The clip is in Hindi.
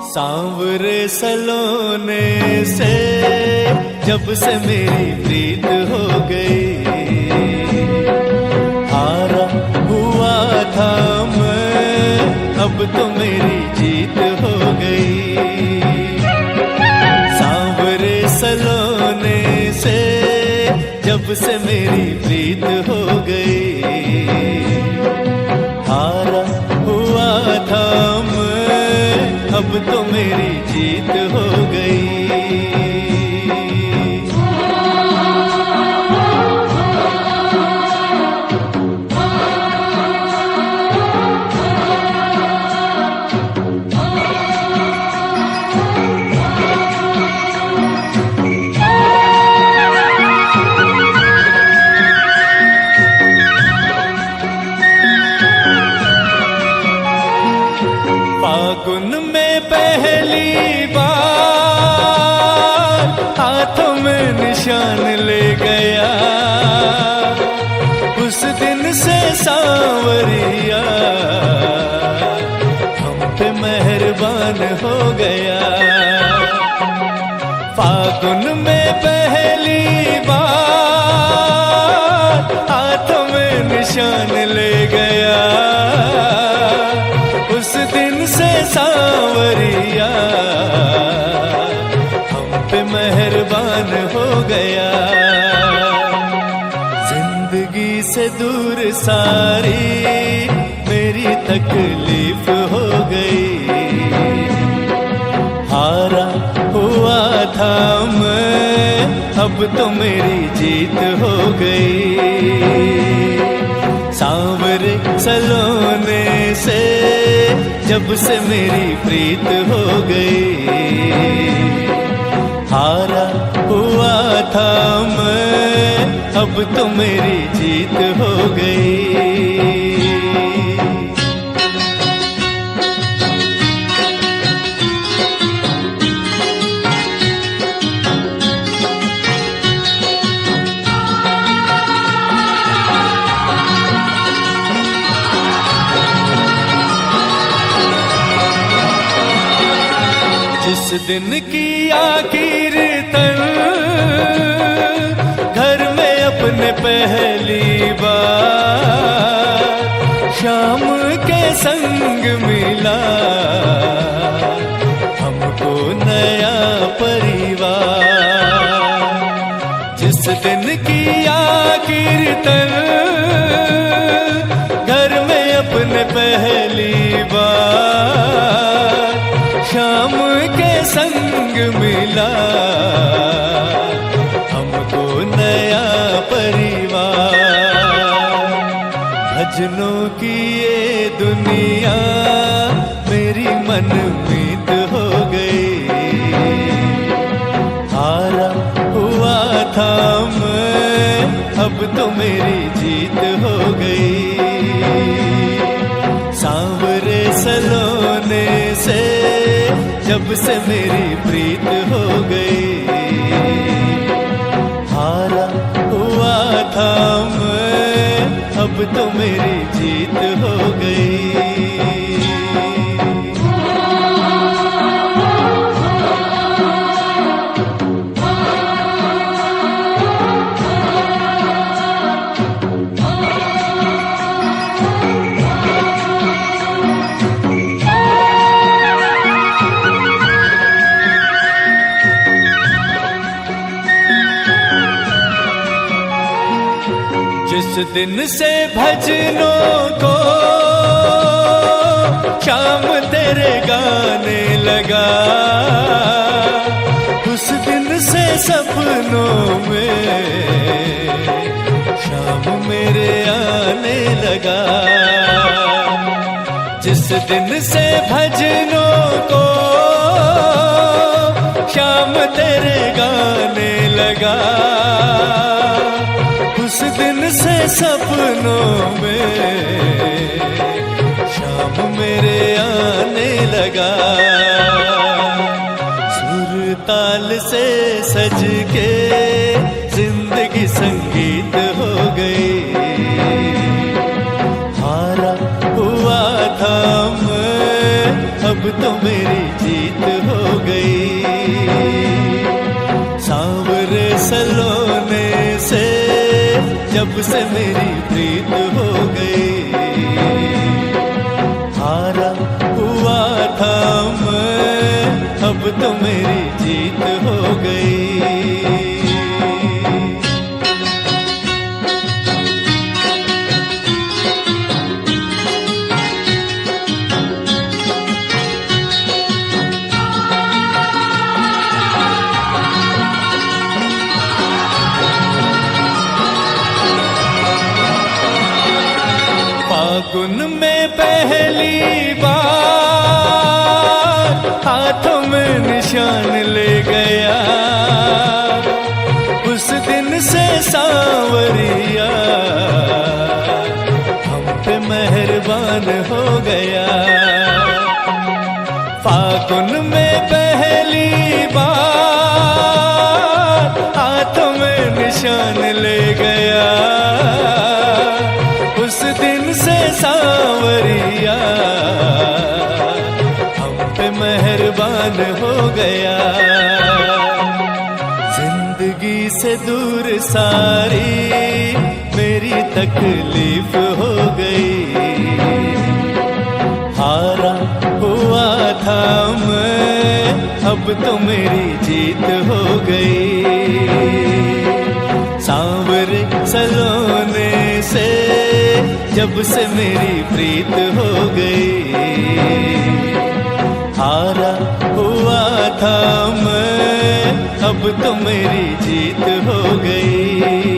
सांवरे सलोने से जब से मेरी प्रीत हो गई, हारा हुआ था मैं, अब तो मेरी जीत हो गई। सांवरे सलोने से जब से मेरी प्रीत हो गई, हारा हुआ था मैं, अब तो मेरी जीत हो गई। फागुन में पहली बार हाथों में निशान ले गया, उस दिन से सांवरिया हम पे मेहरबान हो गया। फागुन में पहली बार हाथों में निशान ले गया, उस दिन से सांवरिया हम पे मेहरबान हो गया। जिंदगी से दूर सारी मेरी तकलीफ हो गई, हारा हुआ था मैं, अब तो मेरी जीत हो गई। सांवरे सलोने से जब से मेरी प्रीत हो गई, हारा हुआ था मैं, अब तो मेरी जीत हो गई। जिस दिन की आखिर तक घर में अपने पहली बार शाम के संग मिला हमको नया परिवार। जिस दिन की आखिर तक घर में अपने पहली बार शाम के संग मिला हमको नया परिवार। भजनों की ये दुनिया मेरी मनमीत हो गई, हारा हुआ था मैं, अब तो मेरी जीत हो गई। सांवरे सलोने से जब से मेरी प्रीत हो गई, हारा हुआ था मैं, अब तो मेरी जीत हो गई। जिस दिन से भजनों को शाम तेरे गाने लगा, उस दिन से सपनों में शाम मेरे आने लगा। जिस दिन से भजनों को शाम तेरे गाने लगा, उस दिन से सपनों में शाम मेरे आने लगा। सुर ताल से सज के जिंदगी संगीत हो गई, हारा हुआ था मैं, अब अब तो मेरी जीत हो गई। सांवरे सलोने से जब से मेरी प्रीत हो गई। हारा हुआ था मैं, अब तो मेरी जीत हो गई। फागुन में पहली बार हाथों में निशान ले गया, उस दिन से सांवरिया हम पे मेहरबान हो गया। फागुन में पहली बार हाथों में निशान ले गया, उस दिन से सांवरिया हम पे मेहरबान हो गया। जिंदगी से दूर सारी मेरी तकलीफ हो गई। हारा हुआ था मैं, अब तो मेरी जीत हो गई। सांवरे सलोने से जब से मेरी प्रीत हो गई। हारा हुआ था मैं, अब तो मेरी जीत हो गई।